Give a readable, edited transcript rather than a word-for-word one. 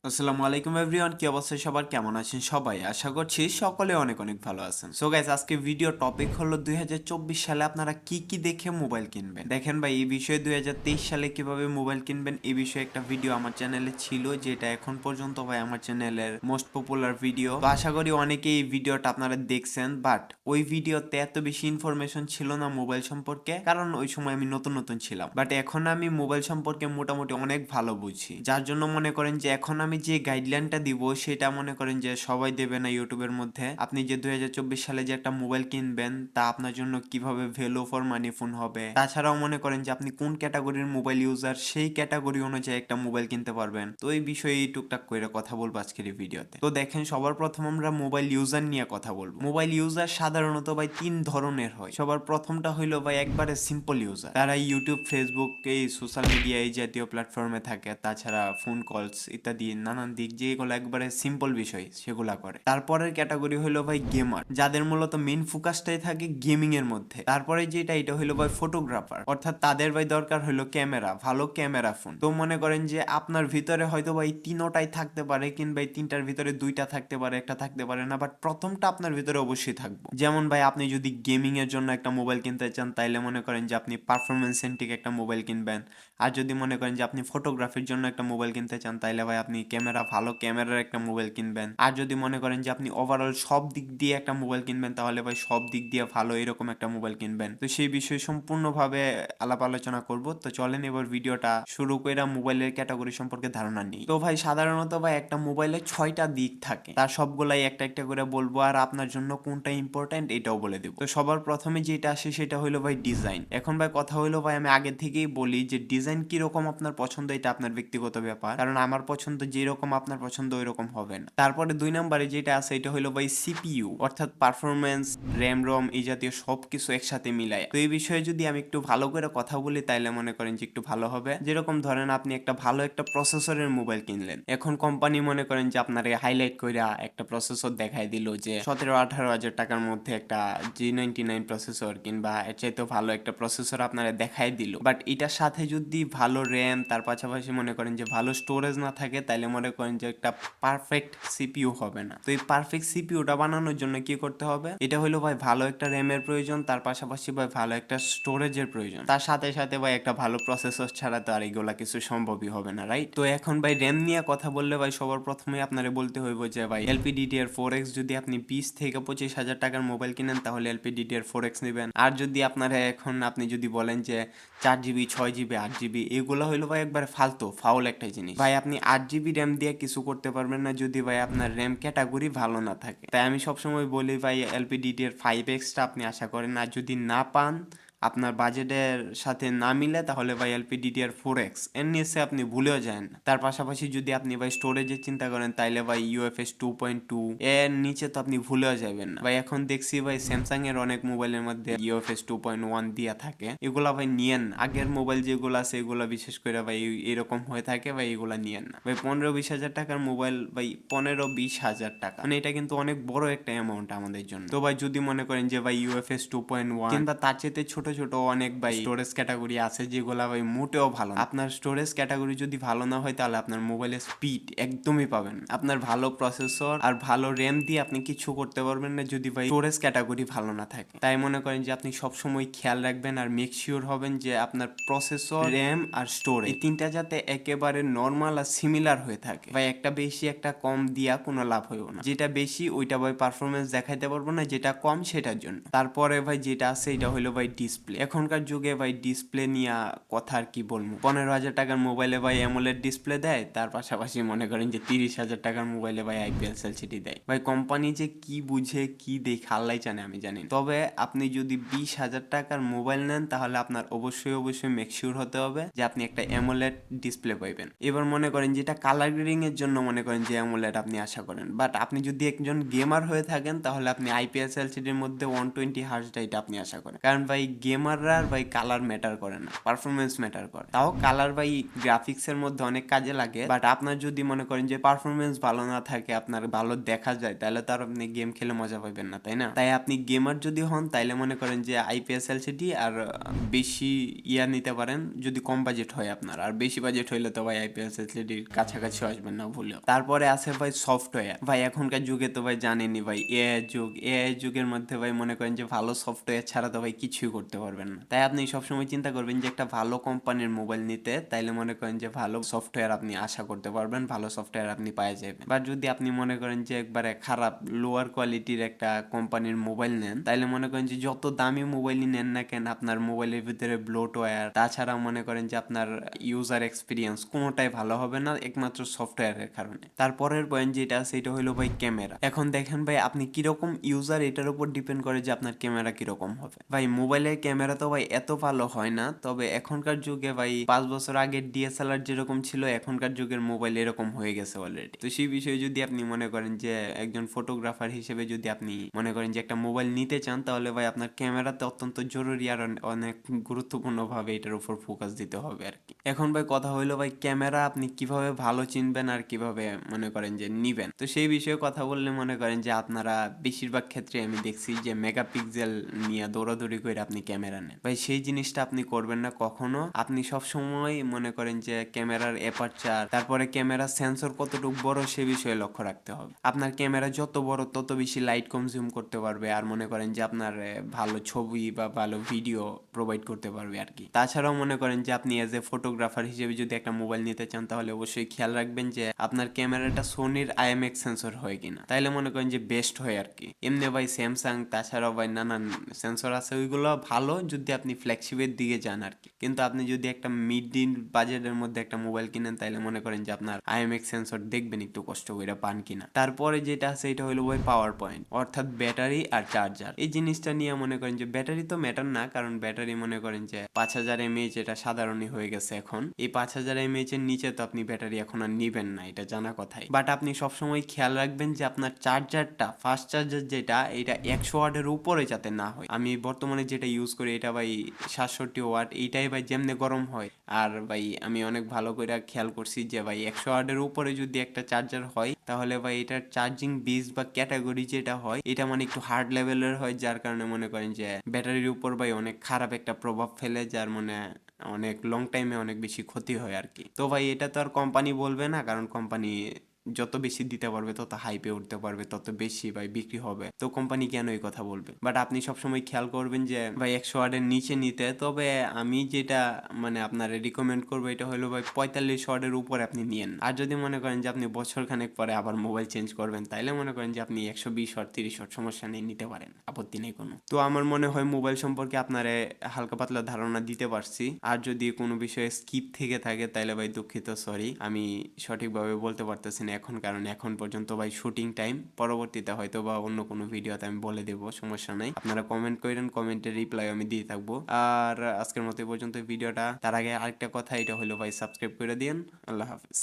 আসসালামু আলাইকুম এভরিওয়ান, কি অবস্থা সবার, কেমন আছেন সবাই? আশা করছি সকলে অনেক অনেক ভালো আছেন। সো গাইস, আজকে ভিডিও টপিক হলো 2024 সালে আপনারা কি কি দেখে মোবাইল কিনবেন। দেখেন ভাই, এই বিষয়ে 2023 সালে কিভাবে মোবাইল কিনবেন এই বিষয়ে একটা ভিডিও আমার চ্যানেলে ছিল, যেটা এখন পর্যন্ত ভাই আমার চ্যানেলের মোস্ট পপুলার ভিডিও। তো আশা করি অনেকেই এই ভিডিওটা আপনারা দেখছেন, বাট ওই ভিডিওতে এত বেশি ইনফরমেশন ছিল না মোবাইল সম্পর্কে, কারণ ওই সময় আমি নতুন নতুন ছিলাম। বাট এখন আমি মোবাইল সম্পর্কে মোটামুটি অনেক ভালো বুঝি, যার জন্য মনে করেন যে এখন আমি যে গাইডলাইনটা দিব সেটা মনে করেন যে সবাই দেবে না ইউটিউবের মধ্যে। আপনি যে 2024 সালে যে একটা মোবাইল কিনবেন তা আপনার জন্য কিভাবে ভ্যালু ফর মানি ফোন হবে, তাছাড়াও মনে করেন যে আপনি কোন ক্যাটাগরির মোবাইল ইউজার সেই ক্যাটাগরি অনুযায়ী একটা মোবাইল কিনতে পারবেন। তো এই বিষয়ে টুকটাক করে কথা বলবো আজকের এই ভিডিওতে। তো দেখেন, সবার প্রথম আমরা মোবাইল ইউজার নিয়ে কথা বলবো। মোবাইল ইউজার সাধারণত ভাই তিন ধরনের হয়। সবার প্রথমটা হইলো ভাই একবারে সিম্পল ইউজার, তারা ইউটিউব, ফেসবুক, এই সোশ্যাল মিডিয়া এই জাতীয় প্ল্যাটফর্মে থাকে, তাছাড়া ফোন কলস ইত্যাদি নানান দিক যেগুলো একবারে সিম্পল বিষয় সেগুলা করে। তারপরের ক্যাটাগরি হলো ভাই গেমার, যাদের মূলত মেইন ফোকাসটাই থাকে গেমিং এর মধ্যে। তারপরে যেটা এটা হলো ভাই ফটোগ্রাফার, অর্থাৎ তাদের ভাই দরকার হলো ক্যামেরা, ভালো ক্যামেরা ফোন। তো মনে করেন যে আপনার ভিতরে হয়তো ভাই তিনোটাই থাকতে পারে, কিংবা এই তিনটার ভিতরে দুইটা থাকতে পারে, একটা থাকতে পারে না, বাট প্রথমটা আপনার ভিতরে অবশ্যই থাকবে। যেমন ভাই, আপনি যদি গেমিং এর জন্য একটা মোবাইল কিনতে চান তাইলে মনে করেন যে আপনি পারফরমেন্স সেন্ট্রিক একটা মোবাইল কিনবেন। আর যদি মনে করেন যে আপনি ফটোগ্রাফির জন্য একটা মোবাইল কিনতে চান তাইলে ভাই আপনি ভালো ক্যামেরার একটা মোবাইল কিনবেন। আর যদি মনে করেন যে আপনি ওভারঅল সব দিক দিয়ে একটা মোবাইল কিনবেন তাহলে ভাই সব দিক দিয়ে ভালো এরকম একটা মোবাইল কিনবেন। তো সেই বিষয়ে সম্পূর্ণভাবে আলাপ আলোচনা করব। তো চলেন এবার ভিডিওটা শুরু করে মোবাইলের ক্যাটাগরি সম্পর্কে ধারণা নিই। তো ভাই সাধারণত ভাই একটা মোবাইলে 6টা দিক থাকে, তার সবগুলাই একটা একটা করে বলবো, আর আপনার জন্য কোনটা ইম্পর্টেন্ট এটাও বলে দেবো। তো সবার প্রথমে যেটা আসে সেটা হলো ভাই ডিজাইন। এখন ভাই কথা হলো ভাই, আমি আগে থেকেই বলি যে ডিজাইন কিরকম আপনার পছন্দ এটা আপনার ব্যক্তিগত ব্যাপার, কারণ আমার পছন্দ যেরকম আপনার পছন্দ ওই রকম হবে না। তারপরে 2 নম্বরে যেটা আছে এটা হলো ভাই সিপিইউ, অর্থাৎ পারফরমেন্স, র্যাম রম এই জাতীয় সবকিছু একসাথে মিলায়। তো এই বিষয়ে যদি আমি একটু ভালো করে কথা বলি তাইলে মনে করেন যে একটু ভালো হবে। যেরকম ধরেন আপনি একটা ভালো একটা প্রসেসরের মোবাইল কিনলেন, এখন কোম্পানি মনে করেন যে আপনারে হাইলাইট কইরা একটা প্রসেসর দেখাই দিল যে 17-18 হাজার টাকার মধ্যে একটা G99 প্রসেসর কিংবা এর চাইতেও ভালো একটা প্রসেসর আপনারা দেখাই দিল, বাট এটার সাথে যদি ভালো র্যাম, তার পাশাপাশি মনে করেন যে ভালো স্টোরেজ না থাকে তাহলে মনে করেন যে একটা পারফেক্ট সিপিইউ হবে না। তো এই পারফেক্ট সিপিইউটা বানানোর জন্য কি করতে হবে, এটা হলো ভাই ভালো একটা র্যামের প্রয়োজন, তার পাশাপাশি ভাই ভালো একটা স্টোরেজের প্রয়োজন, তার সাথে সাথে ভাই একটা ভালো প্রসেসর ছাড়া তো আর এগুলা কিছু সম্ভবই হবে না, রাইট? তো এখন ভাই র্যাম নিয়ে কথা বললে ভাই সবার প্রথমে আপনারে বলতে হইব যে ভাই LPDDR4X, যদি আপনি 20 থেকে 25 হাজার টাকার মোবাইল কিনেন তাহলে LPDDR4X নেবেন। আর যদি আপনারা এখন আপনি যদি বলেন যে 4 জিবি, 6 জিবি, 8 জিবি, এগুলো হইলো ভাই একবার ফাউল একটা জিনিস। ভাই আপনি 8 জিবি র্যাম দিয়ে কিছু করতে পারবেন না যদি ভাই আপনার র্যাম ক্যাটাগরি ভালো না থাকে। তাই আমি সবসময় বলি ভাই LPDDR5Xটা আপনি আশা করেন, আর যদি না পান, আপনার বাজেটের সাথে না মিলে, তাহলে ভাই LPDDR4X এর নিচে আপনি ভুলেও যান না। তার পাশাপাশি যদি আপনি ভাই স্টোরেজের চিন্তা করেন তাইলে ভাই UFS 2.2 এর নিচে তো আপনি ভুলেও যাবেন না। ভাই এখন দেখছি ভাই স্যামসাং এর অনেক মোবাইলের মধ্যে UFS 2.1 দিয়া থাকে, এগুলা ভাই নিয়েন না। আগের মোবাইল যেগুলো আছে এগুলা বিশেষ করে ভাই এরকম হয়ে থাকে, ভাই এগুলা নিয়েন না। ভাই 15-20 হাজার টাকার মোবাইল, ভাই 15-20 হাজার টাকা, মানে এটা কিন্তু অনেক বড় একটা অ্যামাউন্ট আমাদের জন্য। তো ভাই যদি মনে করেন যে ভাই UFS 2.1 কিংবা তার চেয়ে ছোট ছোট অনেক ভাই স্টোরেজ ক্যাটাগরি আছে যেগুলা ভাই মোটেও ভালো না। আপনার স্টোরেজ ক্যাটাগরি যদি ভালো না হয় তাহলে আপনার মোবাইলের স্পিড একদমই পাবেন না। আপনার ভালো প্রসেসর আর ভালো র্যাম দিয়ে আপনি কিছু করতে পারবেন না যদি ভাই স্টোরেজ ক্যাটাগরি ভালো না থাকে। তাই মনে করেন যে আপনি সবসময় খেয়াল রাখবেন আর মেক শিওর হবেন যে আপনার প্রসেসর, র্যাম আর স্টোরেজ এই তিনটা যাতে একেবারে নর্মাল আর সিমিলার হয়ে থাকে। ভাই একটা বেশি একটা কম দিয়া কোনো লাভ হইব না। যেটা বেশি ওইটা ভাই পারফরমেন্স দেখাইতে পারবো না, যেটা কম সেটার জন্য। তারপরে ভাই যেটা আছে এটা হলো ভাই ডিসপ্লে। এখনকার যুগে ভাই ডিসপ্লে নিয়ে কথা আর কি বলবো, 15 হাজার টাকার মোবাইলে ভাই অ্যামোলেড ডিসপ্লে দেয়, তার পাশাপাশি মনে করেন যে 30 হাজার টাকার মোবাইলে ভাই IPS LCD দেয়। ভাই কোম্পানি যে কি বুঝে কি দেখে আল্লাহ জানে, আমি জানি। তবে আপনি যদি 20 হাজার টাকার মোবাইল নেন তাহলে আপনার অবশ্যই অবশ্যই মেক শিওর হতে হবে যে আপনি একটা অ্যামোলেড ডিসপ্লে পাইবেন। এবার মনে করেন যেটা কালার গ্রেডিং এর জন্য মনে করেন যে অ্যামোলেড আপনি আশা করেন, বাট আপনি যদি একজন গেমার হয়ে থাকেন তাহলে আপনি IPS LCD এর মধ্যে 120 হার্জ এটা আপনি আশা করেন, কারণ ভাই গেমাররা আর ভাই কালার ম্যাটার করে না, পারফরমেন্স ম্যাটার করে। তাও কালার ভাই গ্রাফিক্সের মধ্যে অনেক কাজে লাগে, বাট আপনার যদি মনে করেন যে পারফরমেন্স ভালো না থাকে, আপনার ভালো দেখা যায়, তাহলে তো আর আপনি গেম খেলে মজা পাবেন না, তাই না? তাই আপনি গেমার যদি হন তাইলে মনে করেন যে আইপিএস এলসিডি আর বেশি নিতে পারেন যদি কম বাজেট হয় আপনার। আর বেশি বাজেট হইলে তো ভাই আইপিএস এলসিডির কাছাকাছি আসবেন না ভুলেও। তারপরে আছে ভাই সফটওয়্যার। ভাই এখনকার যুগে তো ভাই জানেনই ভাই এআই যুগ, এআই যুগের মধ্যে ভাই মনে করেন যে ভালো সফটওয়্যার ছাড়া তো ভাই কিছুই করতে পারবেন না। তাই আপনি সবসময় চিন্তা করবেন যে একটা ভালো কোম্পানির মোবাইল নিতে, তাইলে মনে করেন যে ভালো সফটওয়্যার আপনি আশা করতে পারবেন, ভালো সফটওয়্যার আপনি পাওয়া যাবেন। বাট যদি আপনি মনে করেন যে একবারে খারাপ লোয়ার কোয়ালিটির একটা কোম্পানির মোবাইল নেন, তাইলে মনে করেন যে যত দামি মোবাইলই নেন না কেন, আপনার মোবাইলের ভিতরে ব্লোটওয়্যার, তাছাড়া মনে করেন যে আপনার ইউজার এক্সপিরিয়েন্স কোনোটাই ভালো হবে না, একমাত্র সফটওয়্যারের কারণে। তারপরের পয়েন্ট যেটা সেটা হলো ভাই ক্যামেরা। এখন দেখেন ভাই আপনি কিরকম ইউজার, এটার উপর ডিপেন্ড করে যে আপনার ক্যামেরা কিরকম হবে। ভাই মোবাইলের ক্যামেরা তো ভাই এত ভালো হয় না, তবে এখনকার যুগে ভাই 5 বছর আগের ডিএসএলআর যেরকম ছিল, এখনকার যুগের মোবাইল এরকম হয়ে গেছে অলরেডি। তো সেই বিষয়ে যদি আপনি মনে করেন যে একজন ফটোগ্রাফার হিসেবে যদি আপনি মনে করেন যে একটা মোবাইল নিতে চান, তাহলে ভাই আপনার ক্যামেরাতে অত্যন্ত জরুরি আর অনেক গুরুত্বপূর্ণ ভাবে এটার উপর ফোকাস দিতে হবে আর কি। এখন ভাই কথা হইলো ভাই ক্যামেরা আপনি কিভাবে ভালো চিনবেন আর কিভাবে মনে করেন যে নিবেন। তো সেই বিষয়ে কথা বললে মনে করেন যে আপনারা বেশিরভাগ ক্ষেত্রে আমি দেখছি যে মেগাপিক্সেল নিয়ে দৌড়াদৌড়ি করে আপনি ক্যামেরা নেন। ভাই সেই জিনিসটা আপনি করবেন না কখনো। আপনি সব সময় মনে করেন যে ক্যামেরার অ্যাপারচার, তারপরে ক্যামেরার সেন্সর কতটুকু বড় সে বিষয়ে লক্ষ্য রাখতে হবে। আপনার ক্যামেরা যত বড় তত বেশি লাইট কনজিউম করতে পারবে, আর মনে করেন যে আপনার ভালো ছবি বা ভালো ভিডিও প্রোভাইড করতে পারবে আর কি। তাছাড়াও মনে করেন যে আপনি এজ এ ফটোগ্রাফার হিসেবে যদি একটা মোবাইল নিতে চান, তাহলে অবশ্যই খেয়াল রাখবেন যে আপনার ক্যামেরাটা সোনির আইএমএক্স সেন্সর হয় কিনা, তাইলে মনে করেন যে বেস্ট হয় আর কি। এমনি ভাই স্যামসাং, তাছাড়াও ভাই নানান সেন্সর আছে, ওইগুলো ভালো যদি আপনি ফ্ল্যাগশিপের দিকে যান আর কি। কিন্তু আপনি যদি একটা মিড বাজেটের মধ্যে একটা মোবাইল কিনেন, তাইলে মনে করেন যে আপনার আইএমএক্স সেন্সর দেখবেন একটু কষ্ট করে পান কিনা। তারপরে যেটা আছে এটা হলো ভাই পাওয়ার পয়েন্ট, অর্থাৎ ব্যাটারি আর চার্জার। এই জিনিসটা নিয়ে মনে করেন যে ব্যাটারি তো ম্যাটার না, কারণ ব্যাটারি মনে করেন যে 5000 mAh এটা সাধারণই হয়ে গেছে এখন। এই 5000 mAh এর নিচে তো আপনি ব্যাটারি এখন আর নিবেন না, এটা জানা কথাই। বাট আপনি সবসময় খেয়াল রাখবেন যে আপনার চার্জারটা, ফাস্ট চার্জার যেটা, এটা 100 ওয়াটের উপরে যাতে না হয়। আমি বর্তমানে যেটা ইউজ করি এটা ভাই 67 ওয়াট, এইটাই ভাই যেমনে গরম হয়। আর ভাই আমি অনেক ভালো করে খেয়াল করছি যে ভাই 100 ওয়াটের উপরে যদি একটা চার্জার হয়, তাহলে ভাই এটার চার্জিং বেস বা ক্যাটাগরি যেটা হয়, এটা মানে একটু হার্ড লেভেলের হয়, যার কারণে মনে করেন যে ব্যাটারির উপর ভাই অনেক খারাপ একটা প্রভাব ফেলে, যার মানে অনেক লং টাইমে অনেক বেশি ক্ষতি হয় আর কি। তো ভাই এটা তো আর কোম্পানি বলবে না, কারণ কোম্পানি যত বেশি দিতে পারবে তত হাইপে উঠতে পারবে, তত বেশি ভাই বিক্রি হবে, তো কোম্পানি কেন এই কথা বলবে। বাট আপনি সবসময় খেয়াল করবেন যে ভাই 100 ওয়াটের নিচে নিতে। তবে আমি যেটা মানে আপনার রিকমেন্ড করবো এটা হলো ভাই 45 ওয়াটের উপরে আপনি নিয়েন। আর যদি মনে করেন যে আপনি বছর খানেক পরে আবার মোবাইল চেঞ্জ করবেন, তাইলে মনে করেন যে আপনি 120 ওয়াট 30 ওয়াট সমস্যা নেই, নিতে পারেন, আপত্তি নেই কোনো। তো আমার মনে হয় মোবাইল সম্পর্কে আপনারে হালকা পাতলা ধারণা দিতে পারছি। আর যদি কোনো বিষয়ে স্কিপ থেকে থাকে তাহলে ভাই দুঃখিত, সরি, আমি সঠিকভাবে বলতে পারতেছি না এখন, কারণ এখন পর্যন্ত ভাই শুটিং টাইম। পরবর্তীতে হয়তো বা অন্য কোনো ভিডিওতে আমি বলে দেবো, সমস্যা নাই। আপনারা কমেন্ট করেন, কমেন্টের রিপ্লাই আমি দিয়ে থাকবো। আর আজকের মতো এই পর্যন্ত ভিডিওটা। তার আগে আরেকটা কথা, এটা হলো ভাই সাবস্ক্রাইব করে দিন। আল্লাহ হাফিজ।